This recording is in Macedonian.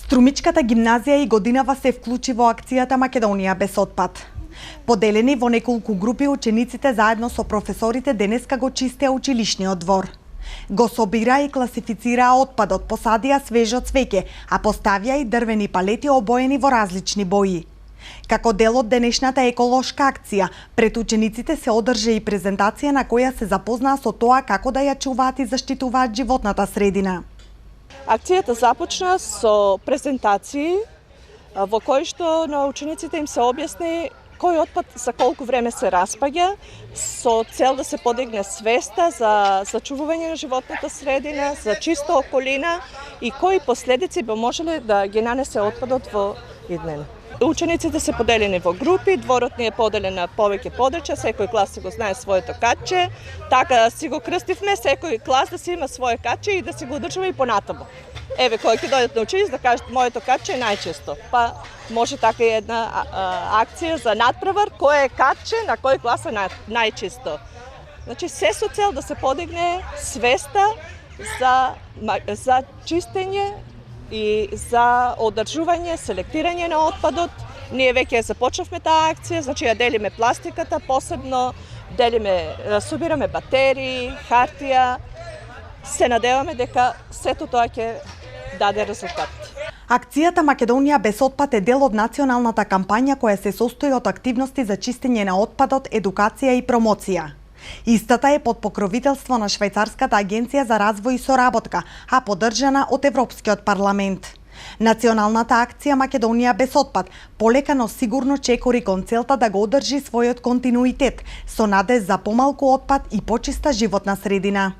Струмичката гимназија и годинава се вклучи во акцијата Македонија без отпад. Поделени во неколку групи, учениците заедно со професорите денеска го чистеа училишниот двор. Го собира и класифицираа отпадот, посадија свежо цвеќе, а поставија и дрвени палети обоени во различни бои. Како дел од денешната еколошка акција, пред учениците се одржа и презентација на која се запознаа со тоа како да ја чуваат и заштитуваат животната средина. Акцијата започна со презентации во кои што на учениците им се објасни кој отпад за колку време се распаѓа, со цел да се подигне свеста за зачувување на животната средина, за чиста околина и кои последици би можеле да ги нанесе отпадот во иднина. Учениците се поделени во групи, дворот ни е поделен на повеќе подрачја, секој клас си го знае своето катче, така си го крстивме, секој клас да си има свое катче и да си го одржува и понатаму. Еве, кој ќе дојдат на училище да кажат моето катче е најчисто. Па може така и една акција за надпревар, кој е катче на кој клас е најчисто. Значи се со цел да се подигне свеста за чистење и за одржување, селектирање на отпадот. Ние веќе започнавме таа акција, значи ја делиме пластиката, посебно делиме, собираме батерии, хартија. Се надеваме дека сето тоа ќе даде резултат. Акцијата Македонија без отпад е дел од националната кампања која се состои од активности за чистење на отпадот, едукација и промоција. Истата е под покровителство на Швајцарската агенција за развој и соработка, а поддржана од Европскиот парламент. Националната акција Македонија без отпад полека но сигурно чекори кон целта да го одржи својот континуитет со надеж за помалку отпад и почиста животна средина.